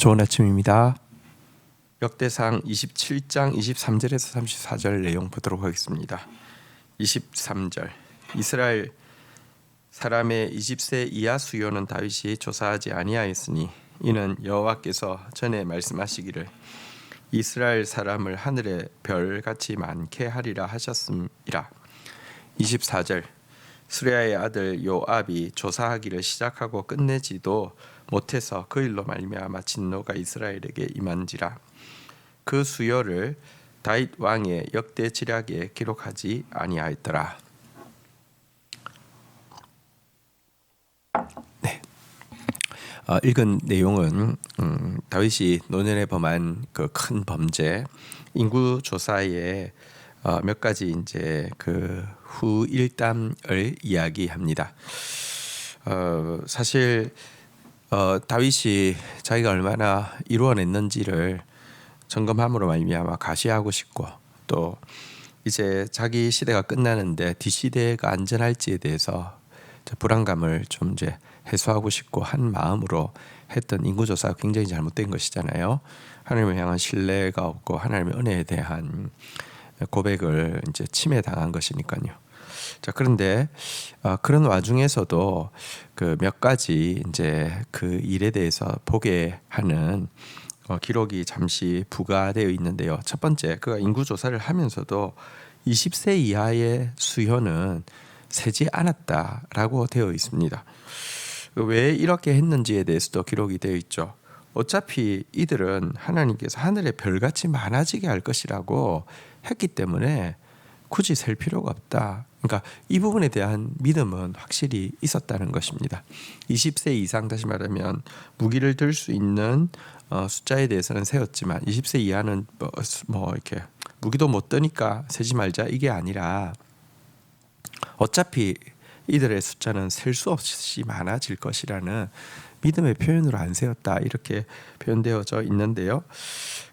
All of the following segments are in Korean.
좋은 아침입니다. 역대상 27장 23절에서 34절 내용 보도록 하겠습니다. 23절 이스라엘 사람의 20세 이하 수요는 다윗이 조사하지 아니하였으니 이는 여호와께서 전에 말씀하시기를 이스라엘 사람을 하늘의 별같이 많게 하리라 하셨음이라. 24절 스레야의 아들 요압이 조사하기를 시작하고 끝내지도 못해서 그 일로 말미암아 진노가 이스라엘에게 임한지라. 그 수요를 다윗 왕의 역대 지략에 기록하지 아니하였더라. 네. 읽은 내용은 다윗이 노년에 범한 그 큰 범죄 인구 조사에 몇 가지 이제 그 후일담을 이야기합니다. 사실 다윗이 자기가 얼마나 이루어냈는지를 점검함으로 말미암아 가시하고 싶고 또 이제 자기 시대가 끝나는데 뒷시대가 안전할지에 대해서 불안감을 좀 이제 해소하고 싶고 한 마음으로 했던 인구조사가 굉장히 잘못된 것이잖아요. 하나님을 향한 신뢰가 없고 하나님의 은혜에 대한 고백을 이제 침해당한 것이니까요. 자, 그런데 그런 와중에서도 그 몇 가지 이제 그 일에 대해서 보게 하는 기록이 잠시 부과되어 있는데요. 첫 번째, 그가 인구 조사를 하면서도 20세 이하의 수요는 세지 않았다라고 되어 있습니다. 왜 이렇게 했는지에 대해서도 기록이 되어 있죠. 어차피 이들은 하나님께서 하늘의 별같이 많아지게 할 것이라고 했기 때문에 굳이 셀 필요가 없다. 그러니까 이 부분에 대한 믿음은 확실히 있었다는 것입니다. 20세 이상, 다시 말하면 무기를 들 수 있는 숫자에 대해서는 세웠지만 20세 이하는 뭐 이렇게 무기도 못 드니까 세지 말자 이게 아니라 어차피 이들의 숫자는 셀 수 없이 많아질 것이라는 믿음의 표현으로 안 세웠다 이렇게 표현되어져 있는데요.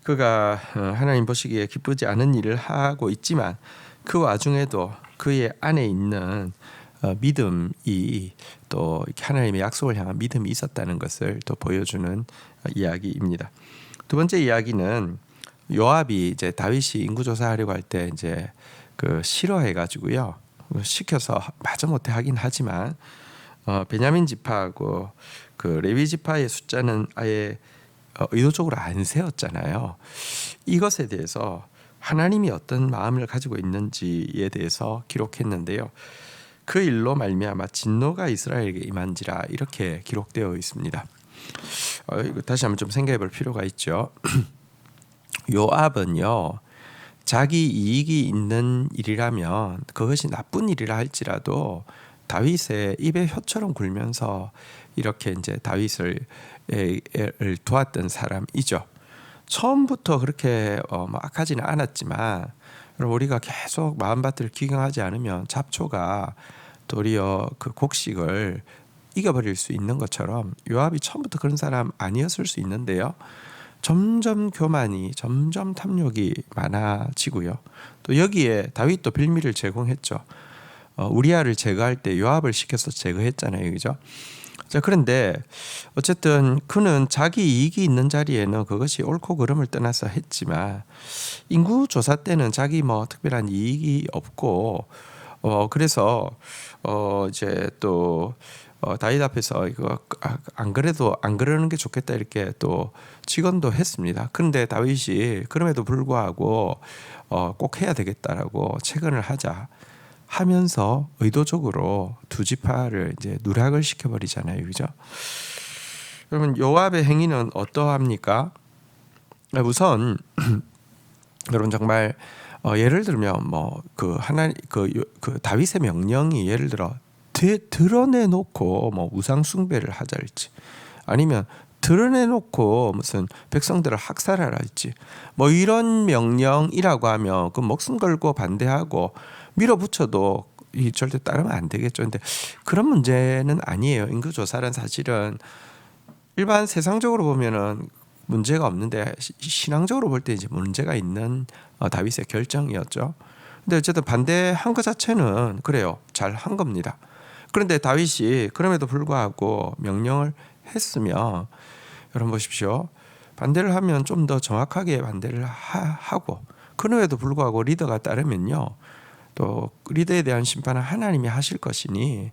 그가 하나님 보시기에 기쁘지 않은 일을 하고 있지만 그 와중에도 그의 안에 있는 믿음이 또 하나님의 약속을 향한 믿음이 있었다는 것을 또 보여주는 이야기입니다. 두 번째 이야기는 요압이 이제 다윗이 인구조사하려고 할 때 이제 그 싫어해가지고요 시켜서 마저못해 하긴 하지만 베냐민 지파하고 그 레위 지파의 숫자는 아예 의도적으로 안 세웠잖아요. 이것에 대해서 하나님이 어떤 마음을 가지고 있는지에 대해서 기록했는데요. 그 일로 말미암아 진노가 이스라엘에게 임한지라 이렇게 기록되어 있습니다. 이거 다시 한번 좀 생각해 볼 필요가 있죠. 요압은요. 자기 이익이 있는 일이라면 그것이 나쁜 일이라 할지라도 다윗의 입에 혀처럼 굴면서 이렇게 이제 다윗을 도왔던 사람이죠. 처음부터 그렇게 악하지는 않았지만 우리가 계속 마음밭을 기경하지 않으면 잡초가 도리어 그 곡식을 이겨버릴 수 있는 것처럼 요압이 처음부터 그런 사람 아니었을 수 있는데요. 점점 교만이 점점 탐욕이 많아지고요. 또 여기에 다윗도 빌미를 제공했죠. 우리아를 제거할 때 요압을 시켜서 제거했잖아요. 그죠? 자, 그런데 어쨌든 그는 자기 이익이 있는 자리에는 그것이 옳고 그름을 떠나서 했지만 인구 조사 때는 자기 뭐 특별한 이익이 없고 그래서 이제 또 다윗 앞에서 이거 안 그래도 안 그러는 게 좋겠다 이렇게 또 직언도 했습니다. 그런데 다윗이 그럼에도 불구하고 꼭 해야 되겠다라고 체건을 하자 하면서 의도적으로 두 지파를 이제 누락을 시켜버리잖아요, 그죠? 여러분 요압의 행위는 어떠합니까? 우선 여러분 정말 예를 들면 뭐 그 하나님 그 다윗의 명령이 예를 들어 드러내놓고 뭐 우상 숭배를 하자할지 아니면 드러내놓고 무슨 백성들을 학살하라 할지 뭐 이런 명령이라고 하면 그 목숨 걸고 반대하고 밀어붙여도 절대 따르면 안 되겠죠. 근데 그런 문제는 아니에요. 인구조사는 사실은 일반 세상적으로 보면은 문제가 없는데 신앙적으로 볼 때 이제 문제가 있는 다윗의 결정이었죠. 근데 어쨌든 반대한 것 자체는 그래요. 잘 한 겁니다. 그런데 다윗이 그럼에도 불구하고 명령을 했으면 여러분 보십시오. 반대를 하면 좀 더 정확하게 반대를 하고, 그럼에도 불구하고 리더가 따르면요, 또 리더에 대한 심판은 하나님이 하실 것이니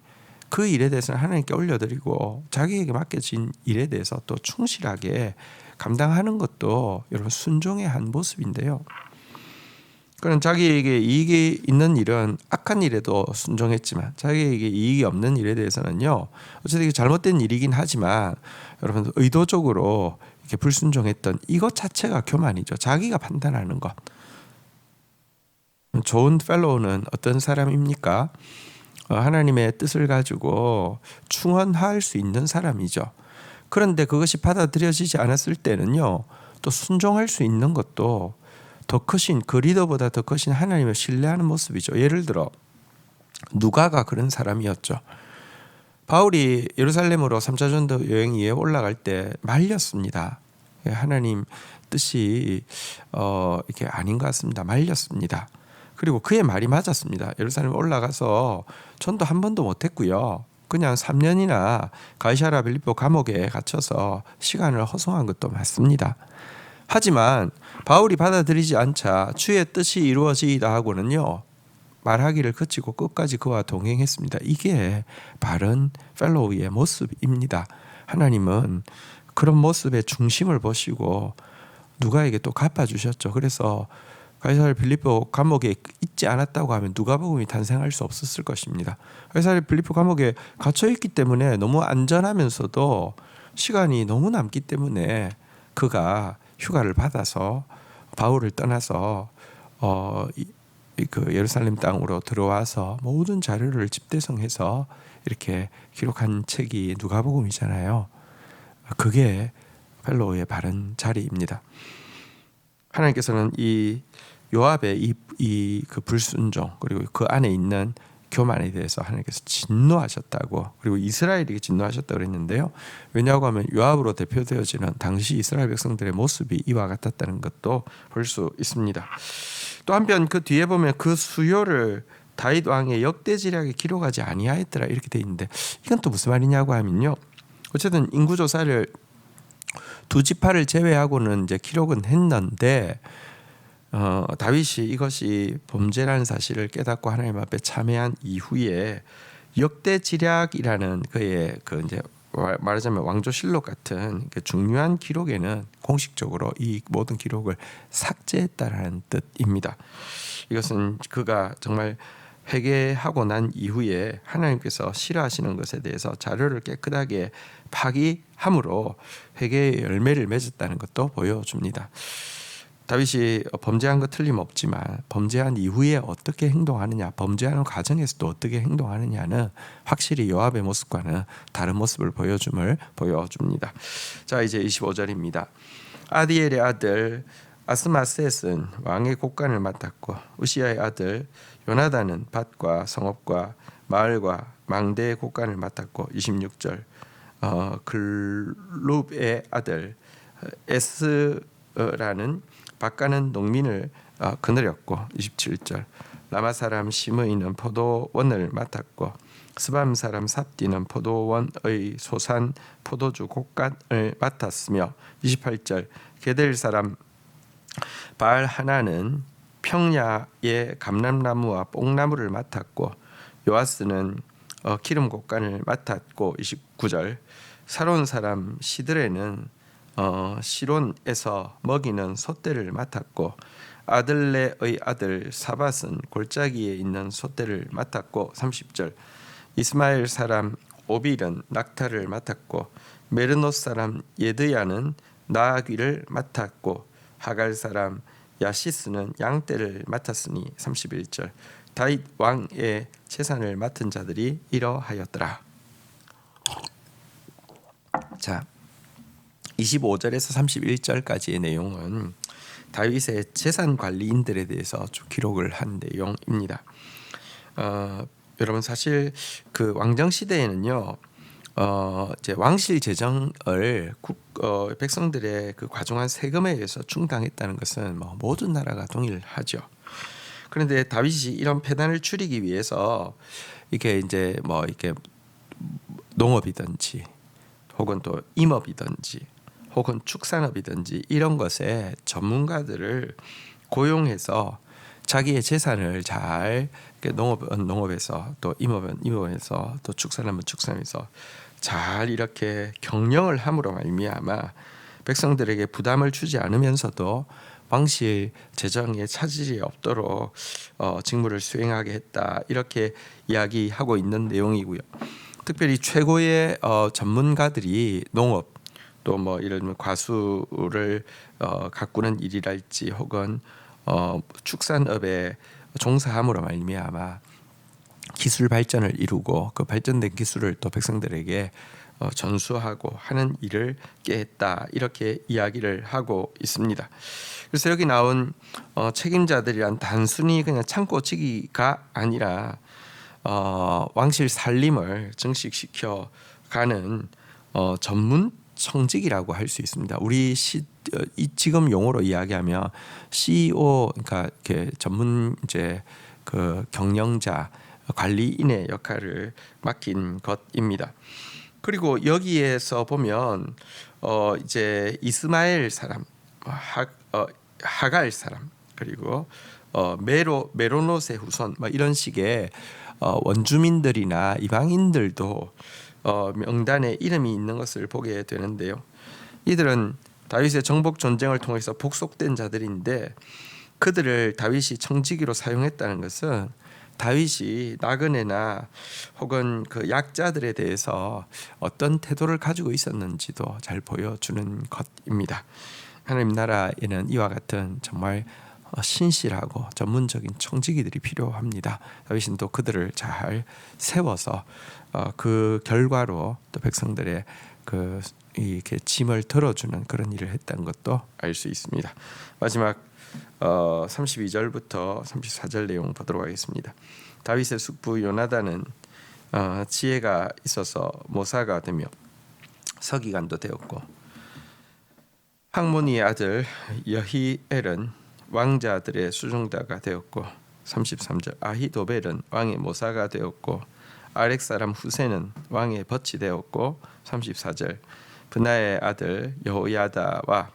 그 일에 대해서는 하나님께 올려드리고 자기에게 맡겨진 일에 대해서 또 충실하게 감당하는 것도 여러분 순종의 한 모습인데요. 그는 자기에게 이익이 있는 일은 악한 일에도 순종했지만 자기에게 이익이 없는 일에 대해서는요, 어쨌든 잘못된 일이긴 하지만 여러분 의도적으로 이렇게 불순종했던 이것 자체가 교만이죠. 자기가 판단하는 것. 좋은 펠로우는 어떤 사람입니까? 하나님의 뜻을 가지고 충원할 수 있는 사람이죠. 그런데 그것이 받아들여지지 않았을 때는요, 또 순종할 수 있는 것도 더 크신, 그 리더보다 더 크신 하나님을 신뢰하는 모습이죠. 예를 들어 누가가 그런 사람이었죠. 바울이 예루살렘으로 3차 전도 여행 위에 올라갈 때 말렸습니다. 하나님 뜻이 이게 아닌 것 같습니다. 말렸습니다. 그리고 그의 말이 맞았습니다. 예루살렘 올라가서 전도 한 번도 못했고요. 그냥 3년이나 가이사랴 빌립보 감옥에 갇혀서 시간을 허송한 것도 맞습니다. 하지만 바울이 받아들이지 않자 주의 뜻이 이루어지이다 하고는요, 말하기를 그치고 끝까지 그와 동행했습니다. 이게 바른 펠로우의 모습입니다. 하나님은 그런 모습의 중심을 보시고 누가에게 또 갚아주셨죠. 그래서 가이사랴 빌립보 감옥에 있지 않았다고 하면 누가복음이 탄생할 수 없었을 것입니다. 가이사랴 빌립보 감옥에 갇혀 있기 때문에 너무 안전하면서도 시간이 너무 남기 때문에 그가 휴가를 받아서 바울을 떠나서 그 예루살렘 땅으로 들어와서 모든 자료를 집대성해서 이렇게 기록한 책이 누가복음이잖아요. 그게 펠로우의 바른 자리입니다. 하나님께서는 이 요압의 그 불순종, 그리고 그 안에 있는 교만에 대해서 하나님께서 진노하셨다고, 그리고 이스라엘에게 진노하셨다고 그랬는데요. 왜냐하고 하면 요압으로 대표되어지는 당시 이스라엘 백성들의 모습이 이와 같았다는 것도 볼 수 있습니다. 또 한편 그 뒤에 보면 그 수요를 다윗 왕의 역대지략에 기록하지 아니하였더라 이렇게 돼 있는데, 이건 또 무슨 말이냐고 하면요, 어쨌든 인구조사를 두 지파를 제외하고는 이제 기록은 했는데 다윗이 이것이 범죄라는 사실을 깨닫고 하나님 앞에 참회한 이후에 역대지략이라는 그의 그 이제 말하자면 왕조실록 같은 그 중요한 기록에는 공식적으로 이 모든 기록을 삭제했다라는 뜻입니다. 이것은 그가 정말 회개하고 난 이후에 하나님께서 싫어하시는 것에 대해서 자료를 깨끗하게 파기함으로 회개의 열매를 맺었다는 것도 보여줍니다. 다윗이 범죄한 것 틀림없지만 범죄한 이후에 어떻게 행동하느냐, 범죄하는 과정에서도 어떻게 행동하느냐는 확실히 요압의 모습과는 다른 모습을 보여줍니다. 자, 이제 25절입니다. 아디엘의 아들 아스마셋은 왕의 곡간을 맡았고 우시야의 아들 요나단은 밭과 성읍과 마을과 망대의 곡간을 맡았고 26절 글룹의 아들 에스라는 밭가는 농민을 거느렸고 27절 라마 사람 시므이는 포도원을 맡았고 스밤 사람 삽디는 포도원의 소산 포도주 곡간을 맡았으며 28절 게델 사람 바알 하나는 평야의 감람나무와 뽕나무를 맡았고 요아스는 기름 곡간을 맡았고 29절 사론 사람 시드레는 시론에서 먹이는 소떼를 맡았고 아들레의 아들 사밧은 골짜기에 있는 소떼를 맡았고 30절 이스마엘 사람 오빌은 낙타를 맡았고 메르노 사람 예드야는 나아귀를 맡았고 하갈 사람 야시스는 양떼를 맡았으니 31절 다윗 왕의 재산을 맡은 자들이 이러하였더라. 자, 25절에서 31절까지의 내용은 다윗의 재산 관리인들에 대해서 좀 기록을 한 내용입니다. 여러분 사실 그 왕정 시대에는요, 이제 왕실 재정을 백성들의 그 과중한 세금에 의해서 충당했다는 것은 뭐 모든 나라가 동일하죠. 그런데 다윗이 이런 폐단을 줄이기 위해서 이게 이제 이렇게 농업이든지 혹은 또 임업이든지 혹은 축산업이든지 이런 것에 전문가들을 고용해서 자기의 재산을 잘 농업은 농업에서 또 임업은 임업에서 또 축산업은 축산에서 잘 이렇게 경영을 함으로 말미암아 백성들에게 부담을 주지 않으면서도 왕실 재정에 차질이 없도록 직무를 수행하게 했다, 이렇게 이야기하고 있는 내용이고요. 특별히 최고의 전문가들이 농업 또 뭐 이런 과수를 가꾸는 일이랄지 혹은 축산업에 종사함으로 말미암아 기술 발전을 이루고 그 발전된 기술을 또 백성들에게 전수하고 하는 일을 깨했다, 이렇게 이야기를 하고 있습니다. 그래서 여기 나온 책임자들이란 단순히 그냥 창고지기가 아니라 왕실 살림을 증식시켜 가는 전문 청직이라고 할 수 있습니다. 우리 지금 용어로 이야기하면 CEO, 그러니까 이렇게 전문 이제 그 경영자, 관리인의 역할을 맡긴 것입니다. 그리고 여기에서 보면 이제 이스마엘 사람, 하갈 사람, 그리고 메로노세 후손, 뭐 이런 식의 원주민들이나 이방인들도 명단에 이름이 있는 것을 보게 되는데요. 이들은 다윗의 정복 전쟁을 통해서 복속된 자들인데 그들을 다윗이 청지기로 사용했다는 것은 다윗이 나그네나 혹은 그 약자들에 대해서 어떤 태도를 가지고 있었는지도 잘 보여주는 것입니다. 하나님 나라에는 이와 같은 정말 신실하고 전문적인 청지기들이 필요합니다. 다윗은 또 그들을 잘 세워서 그 결과로 또 백성들의 그 이렇게 짐을 들어주는 그런 일을 했다는 것도 알 수 있습니다. 마지막 32절부터 34절 내용 보도록 하겠습니다. 다윗의 숙부 요나단은 지혜가 있어서 모사가 되며 서기관도 되었고, 학모니의 아들 여히엘은 왕자들의 수종다가 되었고, 33절 아히도벨은 왕의 모사가 되었고, 아렉 사람 후세는 왕의 벗이 되었고, 34절 브나의 아들 여호야다와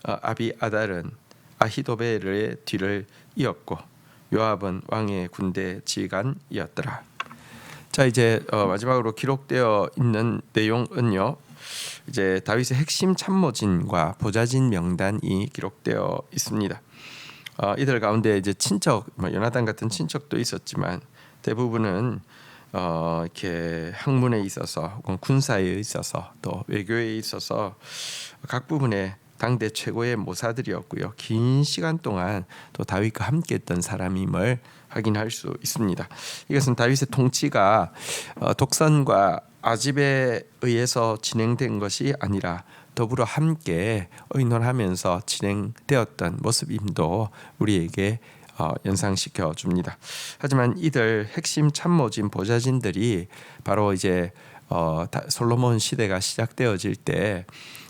아비아달은 아히도벨의 뒤를 이었고, 요압은 왕의 군대 지휘관이었더라. 자, 이제 마지막으로 기록되어 있는 내용은요, 이제 다윗의 핵심 참모진과 보좌진 명단이 기록되어 있습니다. 이들 가운데 이제 친척, 요나단 같은 친척도 있었지만 대부분은 이렇게 학문에 있어서 혹은 군사에 있어서 또 외교에 있어서 각 부분에 당대 최고의 모사들이었고요. 긴 시간 동안 또 다윗과 함께했던 사람임을 확인할 수 있습니다. 이것은 다윗의 통치가 독선과 아집에 의해서 진행된 것이 아니라 더불어 함께 의논하면서 진행되었던 모습임도 우리에게 연상시켜 줍니다. 하지만 이들 핵심 참모진 보좌진들이 바로 이제 솔로몬 시대가 시작되어질 때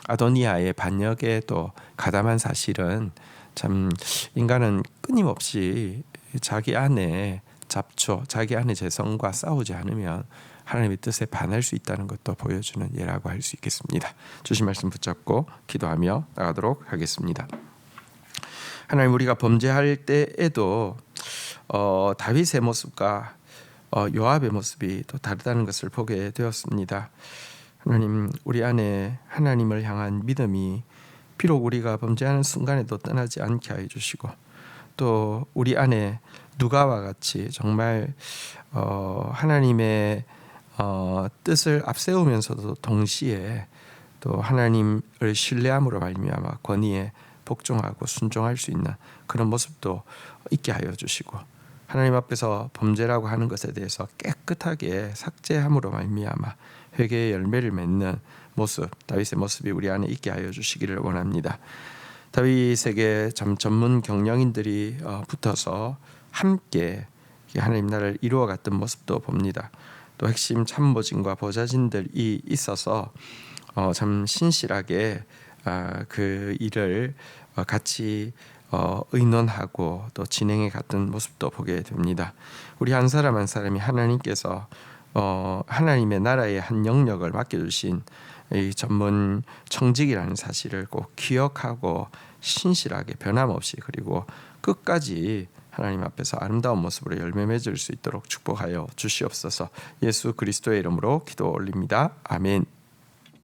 아도니아의 반역에 또 가담한 사실은, 참 인간은 끊임없이 자기 안에 잡초, 자기 안의 재성과 싸우지 않으면 하나님의 뜻에 반할 수 있다는 것도 보여주는 예라고 할 수 있겠습니다. 주신 말씀 붙잡고 기도하며 나가도록 하겠습니다. 하나님, 우리가 범죄할 때에도 다윗의 모습과 요압의 모습이 또 다르다는 것을 보게 되었습니다. 하나님, 우리 안에 하나님을 향한 믿음이 비록 우리가 범죄하는 순간에도 떠나지 않게 하여 주시고, 또 우리 안에 누가와 같이 정말 하나님의 뜻을 앞세우면서도 동시에 또 하나님을 신뢰함으로 말미암아 권위에 복종하고 순종할 수 있는 그런 모습도 있게 하여 주시고, 하나님 앞에서 범죄라고 하는 것에 대해서 깨끗하게 삭제함으로 말미암아 회개의 열매를 맺는 모습, 다윗의 모습이 우리 안에 있게 하여 주시기를 원합니다. 다윗에게 전문 경영인들이 붙어서 함께 하나님 나라를 이루어갔던 모습도 봅니다. 또 핵심 참모진과 보좌진들이 있어서 참 신실하게 그 일을 같이 의논하고 또 진행해 갔던 모습도 보게 됩니다. 우리 한 사람 한 사람이 하나님께서 하나님의 나라의 한 영역을 맡겨주신 이 전문 청직이라는 사실을 꼭 기억하고 신실하게 변함없이 그리고 끝까지 하나님 앞에서 아름다운 모습으로 열매 맺을 수 있도록 축복하여 주시옵소서. 예수 그리스도의 이름으로 기도 올립니다. 아멘.